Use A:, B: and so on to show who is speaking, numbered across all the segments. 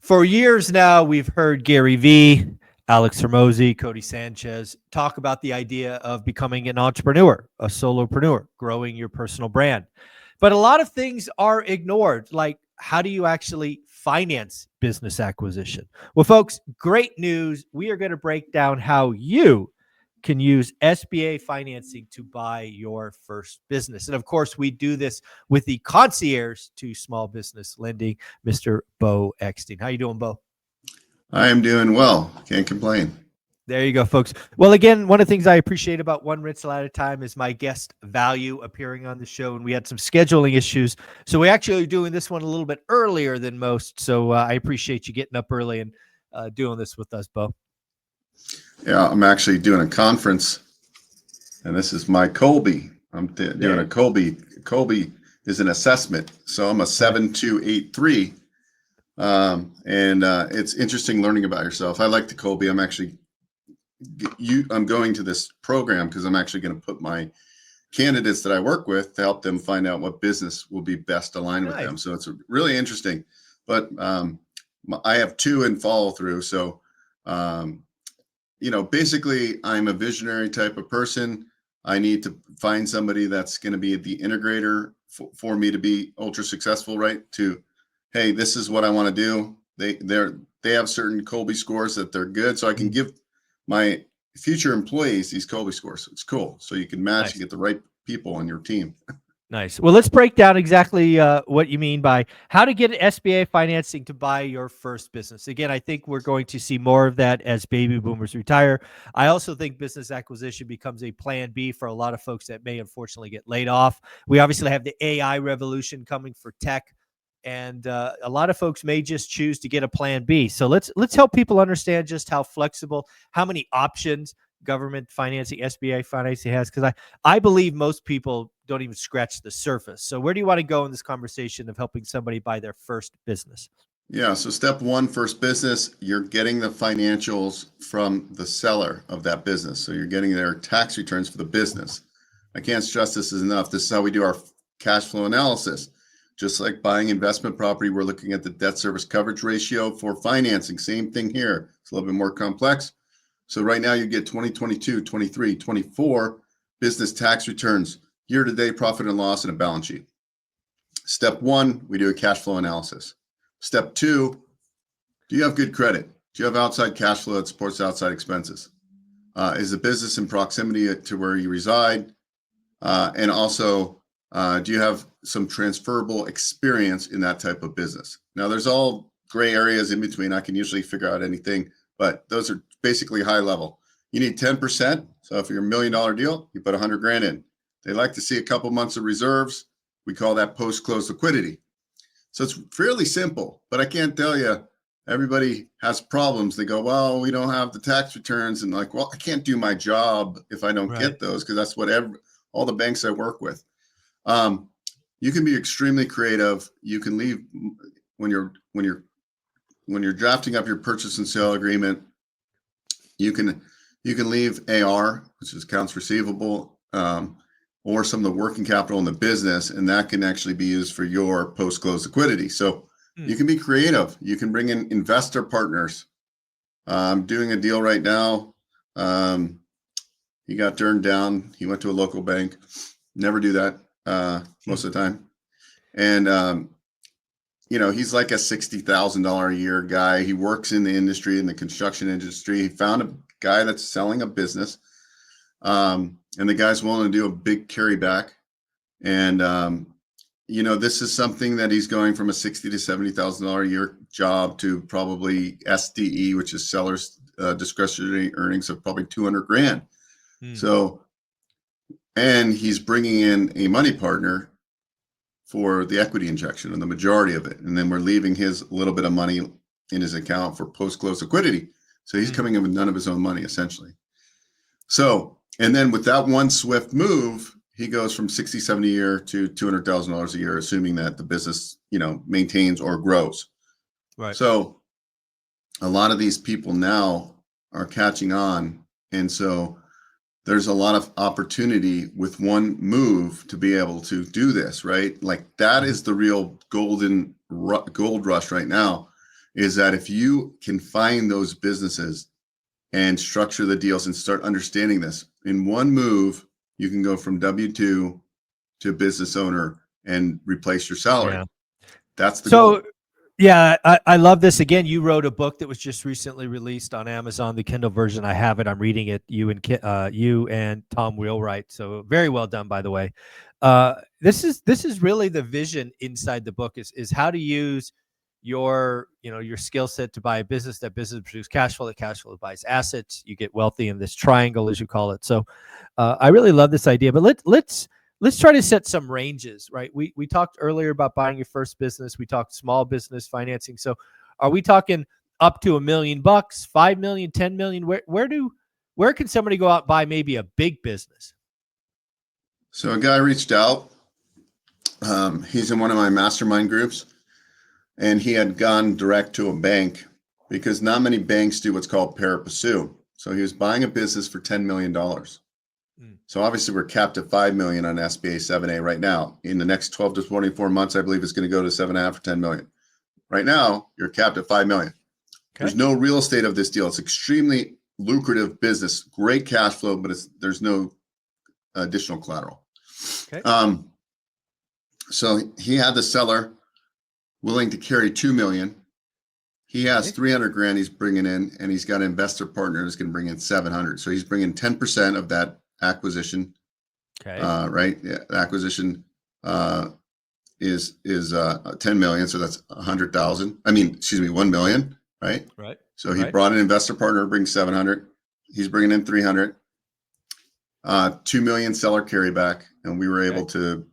A: For years now, we've heard Gary Vee, Alex Hermosi, Cody Sanchez talk about the idea of becoming an entrepreneur, a solopreneur, growing your personal brand. But a lot of things are ignored, like how do you actually finance business acquisition? Well, folks, great news. We are going to break down how you can use SBA financing to buy your first business. And of course, we do this with the concierge to small business lending, Mr. Bo Eckstein. How you doing, Bo?
B: I am doing well. Can't complain.
A: There you go, folks. Well, again, one of the things I appreciate about One Rental at a Time is my guest value appearing on the show. And we had some scheduling issues. So we actually are doing this one a little bit earlier than most. So I appreciate you getting up early and doing this with us, Bo.
B: Yeah, I'm actually doing a conference, and this is my Colby. I'm doing a Colby. Colby is an assessment. So I'm a 7283. And it's interesting learning about yourself. I like the Colby. I'm going to this program because I'm actually going to put my candidates that I work with to help them find out what business will be best aligned with them. So it's really interesting. But I have 2 in follow through. So basically, I'm a visionary type of person. I need to find somebody that's going to be the integrator for me to be ultra successful, right? Hey, this is what I want to do. They have certain Colby scores that they're good. So I can give my future employees these Colby scores. It's cool. So you can match and get the right people on your team.
A: Nice. Well, let's break down exactly what you mean by how to get SBA financing to buy your first business. Again, I think we're going to see more of that as baby boomers retire. I also think business acquisition becomes a plan B for a lot of folks that may unfortunately get laid off. We obviously have the AI revolution coming for tech, and a lot of folks may just choose to get a plan B. So let's help people understand just how flexible, how many options government financing, SBA financing has, because I believe most people don't even scratch the surface. So where do you want to go in this conversation of helping somebody buy their first business?
B: Yeah. So step 1, first business, you're getting the financials from the seller of that business. So you're getting their tax returns for the business. I can't stress this enough. This is how we do our cash flow analysis. Just like buying investment property, we're looking at the debt service coverage ratio for financing. Same thing here. It's a little bit more complex. So right now you get 2022, 23, 24 business tax returns, year-to-date profit and loss, and a balance sheet. Step 1, we do a cash flow analysis. Step 2, do you have good credit? Do you have outside cash flow that supports outside expenses? Is the business in proximity to where you reside? And also, do you have some transferable experience in that type of business? Now, there's all gray areas in between. I can usually figure out anything, but those are basically high level. You need 10%. So if you're $1 million deal, you put 100 grand in. They like to see a couple months of reserves. We call that post-close liquidity. So it's fairly simple, but I can't tell you, everybody has problems. They go, well, we don't have the tax returns. And like, well, I can't do my job if I don't get those, because that's what all the banks I work with. You can be extremely creative. You can leave when you're drafting up your purchase and sale agreement. You can leave AR, which is accounts receivable, or some of the working capital in the business, and that can actually be used for your post-close liquidity. So you can be creative. You can bring in investor partners. I'm doing a deal right now. He got turned down. He went to a local bank. Never do that most of the time. And he's like a $60,000 a year guy. He works in the industry, in the construction industry. He found a guy that's selling a business, and the guy's willing to do a big carryback. And this is something that he's going from a $60,000 to $70,000 a year job to probably SDE, which is seller's discretionary earnings of probably 200 grand. So, and he's bringing in a money partner for the equity injection and the majority of it. And then we're leaving his little bit of money in his account for post-close liquidity. So he's coming in with none of his own money, essentially. So, and then with that one swift move, he goes from 60, 70 a year to $200,000 a year, assuming that the business, maintains or grows.
A: Right.
B: So a lot of these people now are catching on. And so there's a lot of opportunity with one move to be able to do this, right? Like that is the real gold rush right now. is that if you can find those businesses and structure the deals and start understanding this, in one move, you can go from W-2 to business owner and replace your salary.
A: Yeah.
B: That's the
A: So,
B: goal.
A: yeah, I love this. Again, you wrote a book that was just recently released on Amazon, the Kindle version. I have it. I'm reading it. You and Tom Wheelwright. So very well done, by the way. This is really the vision inside the book is how to use your skill set to buy a business. That business produces cash flow. That cash flow buys assets. You get wealthy in this triangle, as you call it. So I really love this idea. But let's try to set some ranges, right? We talked earlier about buying your first business. We talked small business financing. So are we talking up to $1 million, 5 million, 10 million? Where can somebody go out and buy maybe a big business?
B: So a guy reached out. He's in one of my mastermind groups, and he had gone direct to a bank because not many banks do what's called pari passu. So he was buying a business for $10 million. So obviously we're capped at 5 million on SBA 7A right now. In the next 12 to 24 months, I believe it's going to go to 7.5 or 10 million. Right now, you're capped at 5 million. Okay. There's no real estate of this deal. It's extremely lucrative business, great cash flow, but there's no additional collateral. Okay. So he had the seller willing to carry 2 million. He has 300 grand he's bringing in, and he's got an investor partner who's going to bring in 700. So he's bringing 10% of that acquisition. Okay. Right. Yeah. The acquisition is 10 million. So that's 100,000. I mean, excuse me, 1 million. Right. Right. So he brought an investor partner, brings 700. He's bringing in 300. 2 million seller carryback, and we were able to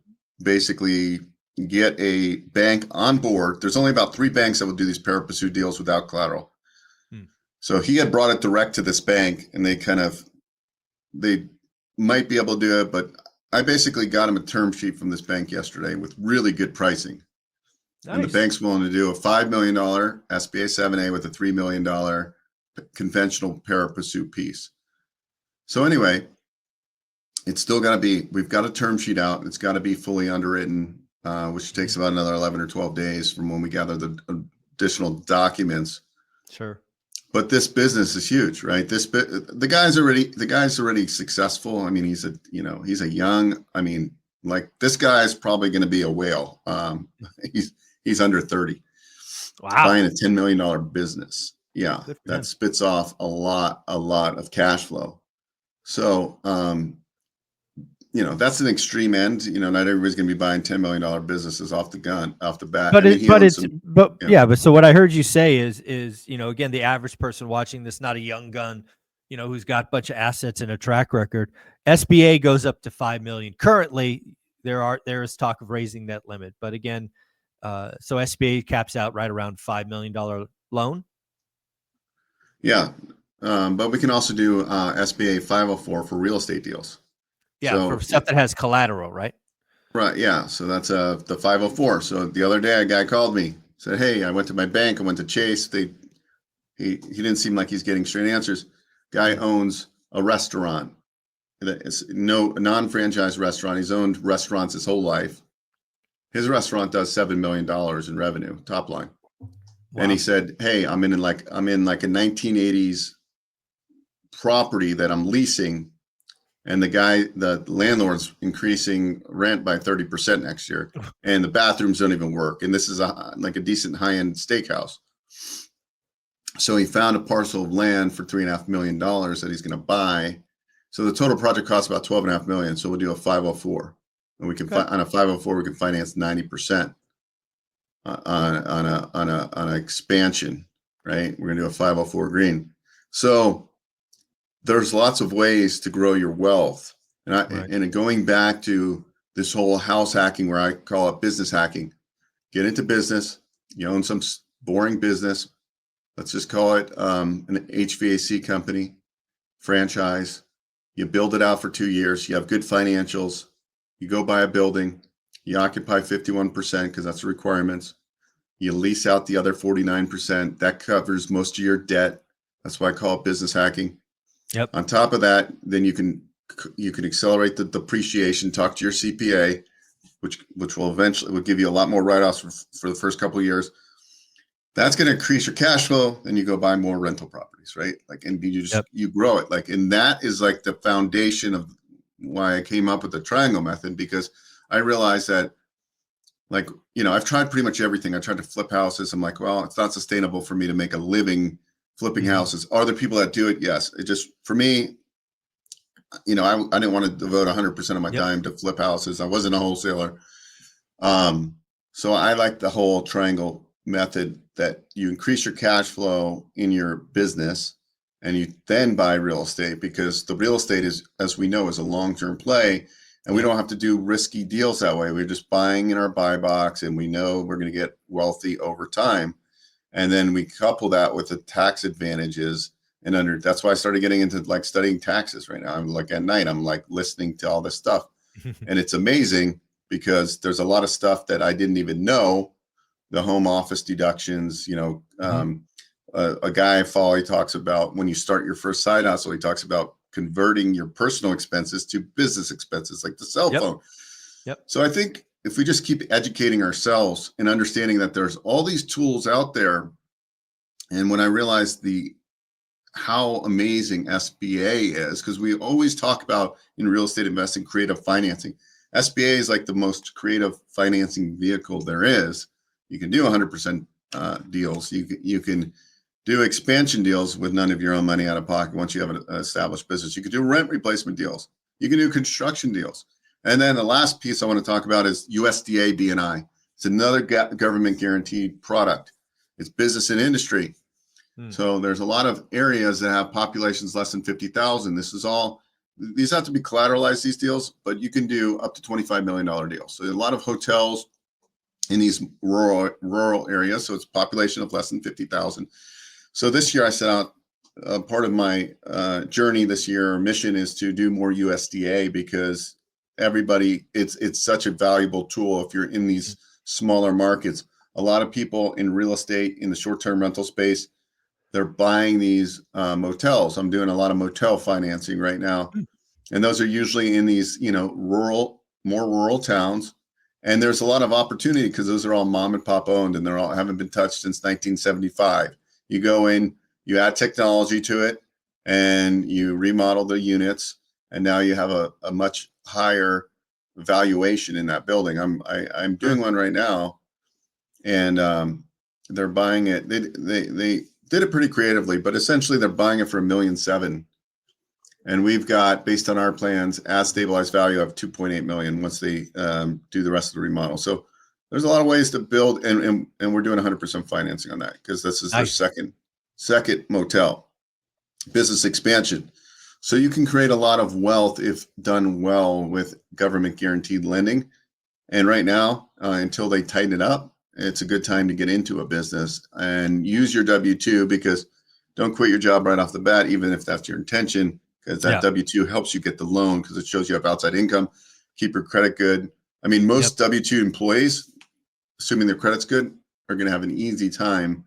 B: basically get a bank on board. There's only about 3 banks that will do these pari passu deals without collateral. So he had brought it direct to this bank, and they might be able to do it, but I basically got him a term sheet from this bank yesterday with really good pricing. Nice. And the bank's willing to do a $5 million SBA 7A with a $3 million conventional pari passu piece. So anyway, it's still got to be, we've got a term sheet out. It's got to be fully underwritten, which takes about another 11 or 12 days from when we gather the additional documents. Sure. But this business is huge, right? The guy's already successful. I mean, he's a young, I mean, like this guy's probably going to be a whale. He's under 30. Wow. Buying a $10 million business. Yeah. That spits off a lot of cash flow. So, that's an extreme end. Not everybody's going to be buying $10 million businesses off the bat.
A: But so what I heard you say is, again, the average person watching this, not a young gun, who's got a bunch of assets and a track record. SBA goes up to 5 million. Currently, there is talk of raising that limit. But again, so SBA caps out right around $5 million loan.
B: Yeah. But we can also do SBA 504 for real estate deals.
A: Yeah, so, for stuff that has collateral, right?
B: Right, yeah. So that's the 504. So the other day, a guy called me, said, "Hey, I went to my bank. I went to Chase. He didn't seem like he's getting straight answers. Guy owns a restaurant. It's a non-franchise restaurant. He's owned restaurants his whole life. His restaurant does $7 million in revenue, top line. Wow. And he said, "Hey, I'm in like a 1980s property that I'm leasing. And the landlord's increasing rent by 30% next year, and the bathrooms don't even work. And this is like a decent high-end steakhouse." So he found a parcel of land for $3.5 million that he's going to buy. So the total project costs about $12.5 million. So we'll do a 504, and we can on a 504 we can finance 90% on an expansion, right? We're going to do a 504 green. So there's lots of ways to grow your wealth. And going back to this whole house hacking, where I call it business hacking, get into business, you own some boring business. Let's just call it an HVAC company, franchise. You build it out for 2 years. You have good financials. You go buy a building. You occupy 51% because that's the requirements. You lease out the other 49%. That covers most of your debt. That's why I call it business hacking. Yep. On top of that, then you can accelerate the depreciation. Talk to your CPA, which will eventually give you a lot more write-offs for the first couple of years. That's going to increase your cash flow. Then you go buy more rental properties, right? Like, and
A: Yep.
B: you grow it. Like, and that is like the foundation of why I came up with the triangle method, because I realized that, like, I've tried pretty much everything. I tried to flip houses. I'm like, well, it's not sustainable for me to make a living flipping houses. Are there people that do it? Yes. It just, for me, I didn't want to devote 100% of my
A: Yep.
B: time to flip houses. I wasn't a wholesaler. So I like the whole triangle method, that you increase your cash flow in your business and you then buy real estate, because the real estate is, as we know, is a long-term play, and we don't have to do risky deals that way. We're just buying in our buy box and we know we're going to get wealthy over time. And then we couple that with the tax advantages, and that's why I started getting into like studying taxes right now. I'm like, at night, I'm like listening to all this stuff, and it's amazing because there's a lot of stuff that I didn't even know. The home office deductions, a guy I follow, he talks about when you start your first side hustle, he talks about converting your personal expenses to business expenses, like the cell
A: Yep.
B: phone.
A: Yep.
B: So I think if we just keep educating ourselves and understanding that there's all these tools out there, and when I realized how amazing SBA is, because we always talk about in real estate investing creative financing. SBA is like the most creative financing vehicle there is. You can do 100% deals. You can do expansion deals with none of your own money out of pocket once you have an established business. You can do rent replacement deals. You can do construction deals. And then the last piece I want to talk about is USDA BNI. It's another government guaranteed product. It's business and industry. So there's a lot of areas that have populations less than 50,000. These have to be collateralized, these deals, but you can do up to $25 million deals. So a lot of hotels in these rural areas. So it's a population of less than 50,000. So this year I set out, part of my journey this year, mission is to do more USDA, because it's such a valuable tool if you're in these smaller markets. A lot of people in real estate, in the short-term rental space, they're buying these motels. I'm doing a lot of motel financing right now. And those are usually in these, more rural towns. And there's a lot of opportunity because those are all mom and pop owned, and haven't been touched since 1975. You go in, you add technology to it, and you remodel the units, and now you have a much higher valuation in that building. I'm doing one right now, and they're buying it. They did it pretty creatively, but essentially they're buying it for $1.7 million. And we've got, based on our plans, as stabilized value of $2.8 million once they do the rest of the remodel. So there's a lot of ways to build, and we're doing 100% financing on that, because this is
A: Nice.
B: their second motel. Business expansion. So you can create a lot of wealth if done well with government guaranteed lending. And right now, until they tighten it up, it's a good time to get into a business and use your W-2, because don't quit your job right off the bat, even if that's your intention, because that W-2 helps you get the loan, because it shows you have outside income, keep your credit good. I mean, most W-2 employees, assuming their credit's good, are going to have an easy time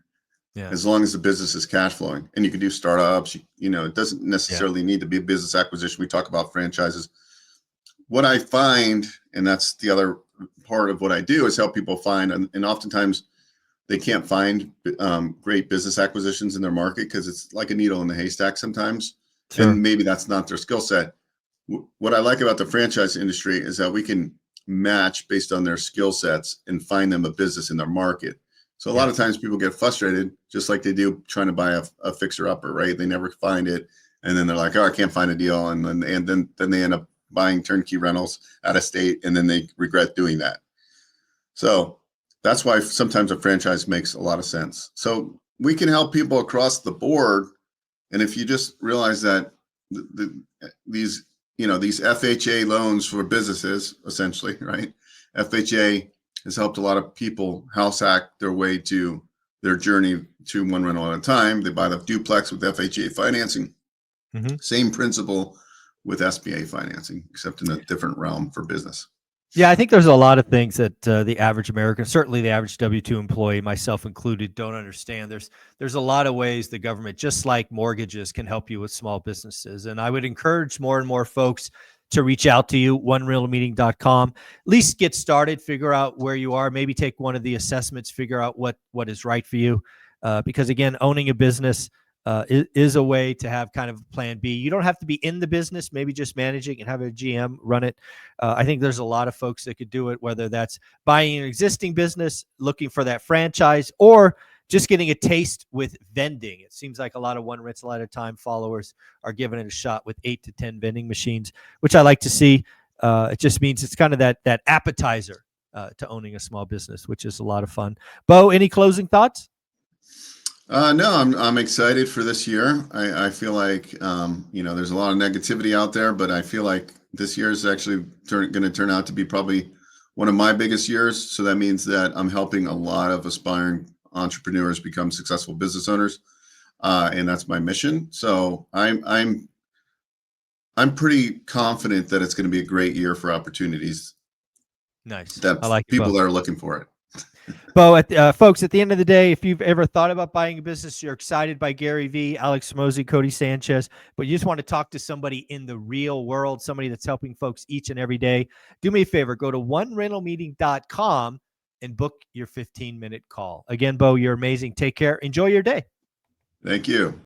B: as long as the business is cash flowing. And you can do startups. It doesn't necessarily need to be a business acquisition. We talk about franchises. What I find, and that's the other part of what I do, is help people find, and oftentimes they can't find great business acquisitions in their market because it's like a needle in the haystack sometimes. Sure. And maybe that's not their skill set. What I like about the franchise industry is that we can match based on their skill sets and find them a business in their market. So a lot of times people get frustrated, just like they do trying to buy a fixer-upper, right? They never find it, and then they're like, "Oh, I can't find a deal," and then they end up buying turnkey rentals out of state, and then they regret doing that. So that's why sometimes a franchise makes a lot of sense. So we can help people across the board. And if you just realize that these FHA loans for businesses, essentially, right? FHA has helped a lot of people house hack their way to their journey to one rental at a time. They buy the duplex with FHA financing. Same principle with SBA financing, except in a different realm for business.
A: Yeah, I think there's a lot of things that the average American, certainly the average W-2 employee, myself included, don't understand. There's a lot of ways the government, just like mortgages, can help you with small businesses. And I would encourage more and more folks to reach out to you, onerentalmeeting.com. At least get started, figure out where you are, maybe take one of the assessments, figure out what is right for you. Because again, owning a business is a way to have kind of plan B. You don't have to be in the business, maybe just managing and have a GM run it. I think there's a lot of folks that could do it, whether that's buying an existing business, looking for that franchise, or just getting a taste with vending. It seems like a lot of One Rental at a Time followers are giving it a shot with 8 to 10 vending machines, which I like to see. It just means it's kind of that appetizer to owning a small business, which is a lot of fun. Bo, any closing thoughts?
B: No, I'm excited for this year. I feel like there's a lot of negativity out there, but I feel like this year is actually going to turn out to be probably one of my biggest years. So that means that I'm helping a lot of aspiring entrepreneurs become successful business owners, and that's my mission. So I'm pretty confident that it's going to be a great year for opportunities.
A: Nice.
B: That
A: I like
B: people are looking for it.
A: Bo, folks, at the end of the day, if you've ever thought about buying a business, you're excited by Gary Vee, Alex Mosey, Cody Sanchez, but you just want to talk to somebody in the real world, somebody that's helping folks each and every day, do me a favor, go to onerentalmeeting.com and book your 15-minute call. Again, Bo, you're amazing. Take care. Enjoy your day.
B: Thank you.